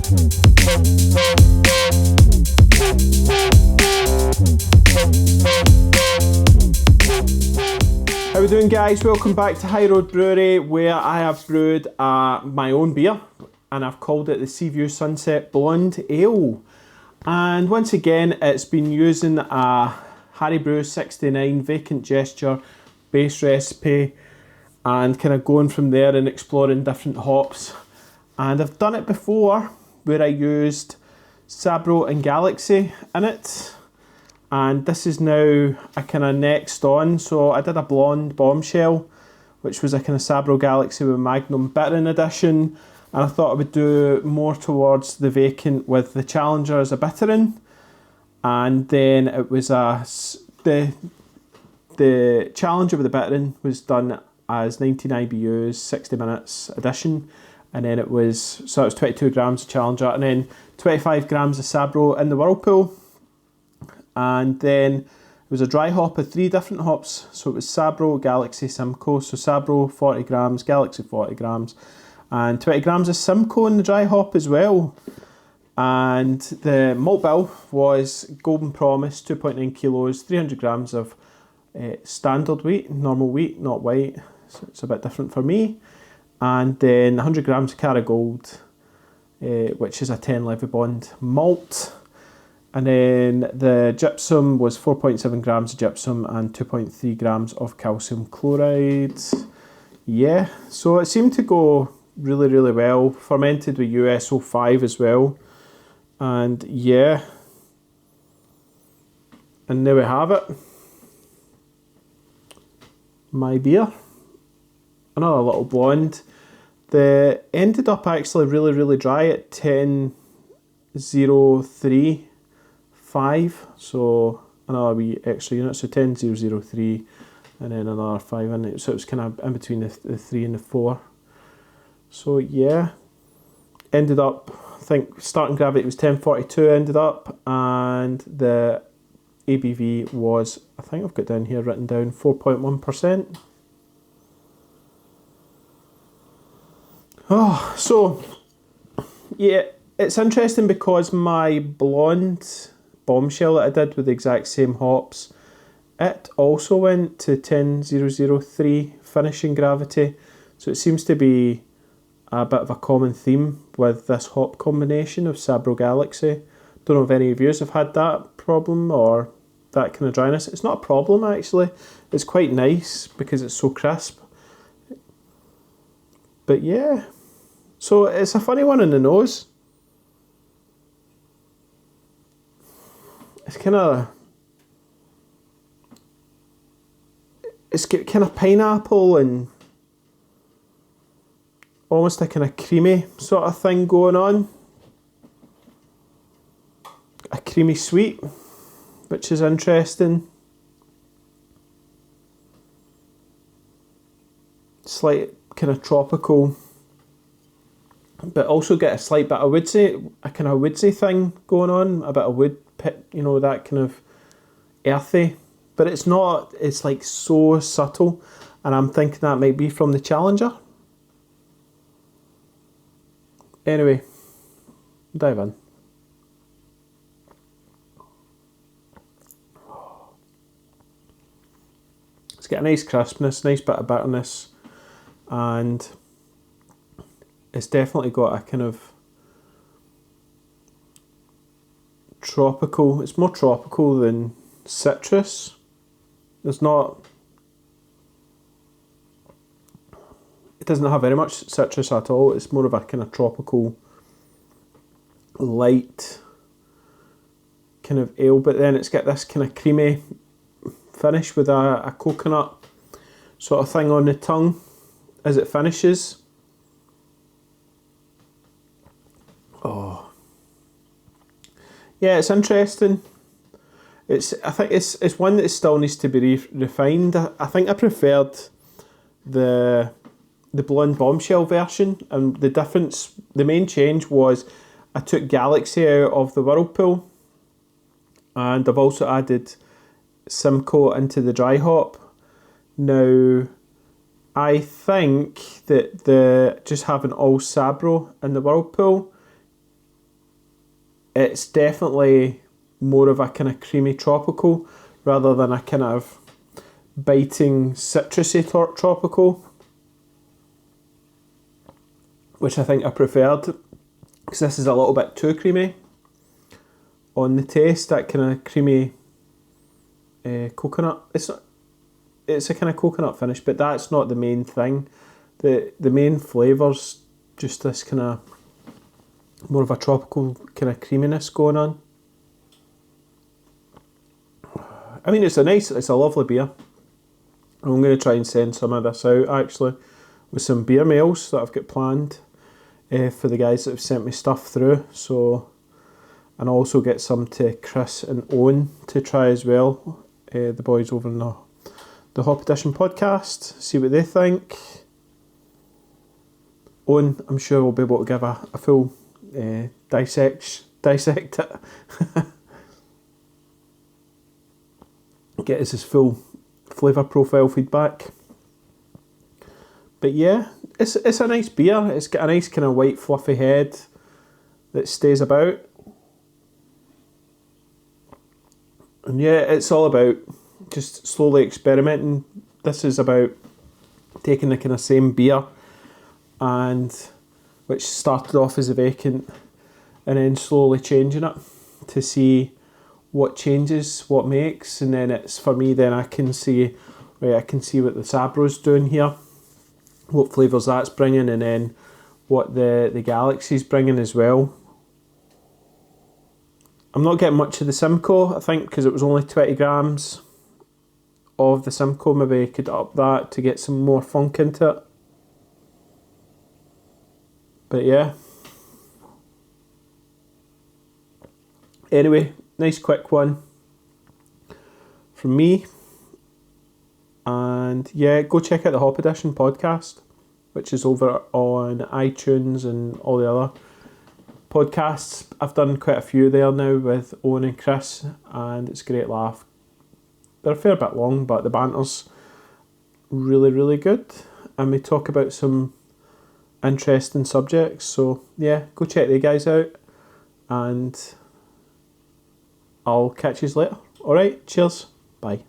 How we doing, guys? Welcome back to High Road Brewery, where I have brewed my own beer, and I've called it the Seaview Sunset Blonde Ale. And once again, it's been using a Harry Brew 69 Vacant Gesture base recipe and kind of going from there and exploring different hops. And I've done it before where I used Sabro and Galaxy in it. And this is now a kind of next on. So I did a blonde bombshell, which was a kind of Sabro Galaxy with Magnum Bittering edition. And I thought I would do more towards the vacant with the Challenger as a bittering. And then it was the Challenger with the bittering was done as 19 IBUs, 60 minutes edition. And then it was 22 grams of Challenger and then 25 grams of Sabro in the whirlpool. And then it was a dry hop of 3 different hops. So it was Sabro, Galaxy, Simcoe. So Sabro 40 grams, Galaxy 40 grams, and 20 grams of Simcoe in the dry hop as well. And the malt bill was Golden Promise, 2.9 kilos, 300 grams of standard wheat, normal wheat, not white. So it's a bit different for me. And then 100 grams of Cara Gold, which is a 10 Levy Bond malt. And then the gypsum was 4.7 grams of gypsum and 2.3 grams of calcium chloride. Yeah, so it seemed to go really, really well. Fermented with USO5 as well. And yeah. And there we have it. My beer. Another little blonde. They ended up actually really, really dry at 10.035. So another wee extra unit, so 10.003 and then another 5 in it. So it was kind of in between the 3 and the 4. So yeah, ended up, I think starting gravity was 10.42 ended up, and the ABV was, I think I've got down here written down, 4.1%. Oh, so yeah, it's interesting because my blonde bombshell that I did with the exact same hops, it also went to 10.003 finishing gravity. So it seems to be a bit of a common theme with this hop combination of Sabro Galaxy. Don't know if any of you have had that problem or that kind of dryness. It's not a problem actually. It's quite nice because it's so crisp. But yeah, so it's a funny one in the nose. It's kind of, it's got kind of pineapple and almost a kind of creamy sort of thing going on. A creamy sweet, which is interesting. Slight kind of tropical, but also get a slight bit of woodsy, a kind of woodsy thing going on, a bit of wood pit, you know, that kind of earthy, but it's not, it's like so subtle, and I'm thinking that might be from the Challenger. Anyway, dive in. It's got a nice crispness, nice bit of bitterness, and it's definitely got a kind of tropical, it's more tropical than citrus. There's not, it doesn't have very much citrus at all. It's more of a kind of tropical, light kind of ale, but then it's got this kind of creamy finish with a coconut sort of thing on the tongue as it finishes. Oh, yeah, it's interesting. I think it's one that still needs to be refined. I think I preferred the blonde bombshell version, and the difference, the main change was I took Galaxy out of the whirlpool, and I've also added Simcoe into the dry hop. Now, I think that just having all Sabro in the whirlpool it's definitely more of a kind of creamy tropical rather than a kind of biting citrusy tropical, which I think I preferred, because this is a little bit too creamy on the taste. That kind of creamy coconut. It's a kind of coconut finish, but that's not the main thing. The main flavour's just this kind of more of a tropical kind of creaminess going on. I mean, it's a lovely beer. I'm going to try and send some of this out actually with some beer mails that I've got planned for the guys that have sent me stuff through. So, and I'll also get some to Chris and Owen to try as well. The boys over in the Hop Edition podcast, see what they think. Owen, I'm sure we'll be able to give a full dissect it. Get us his full flavour profile feedback. But yeah, it's a nice beer. It's got a nice kind of white fluffy head that stays about. And yeah, it's all about just slowly experimenting. This is about taking the kind of same beer, and which started off as a vacant, and then slowly changing it to see what changes, what makes, and then it's for me. Then I can see, right, I can see what the Sabro's doing here, what flavours that's bringing, and then what the Galaxy's bringing as well. I'm not getting much of the Simcoe, I think, because it was only 20 grams of the Simcoe. Maybe I could up that to get some more funk into it. But yeah. Anyway, nice quick one from me. And yeah, go check out the Hop Edition podcast, which is over on iTunes and all the other podcasts. I've done quite a few there now with Owen and Chris, and it's a great laugh. They're a fair bit long, but the banter's really, really good. And we talk about some interesting subjects. So yeah, go check the guys out, and I'll catch you later. Alright, cheers. Bye.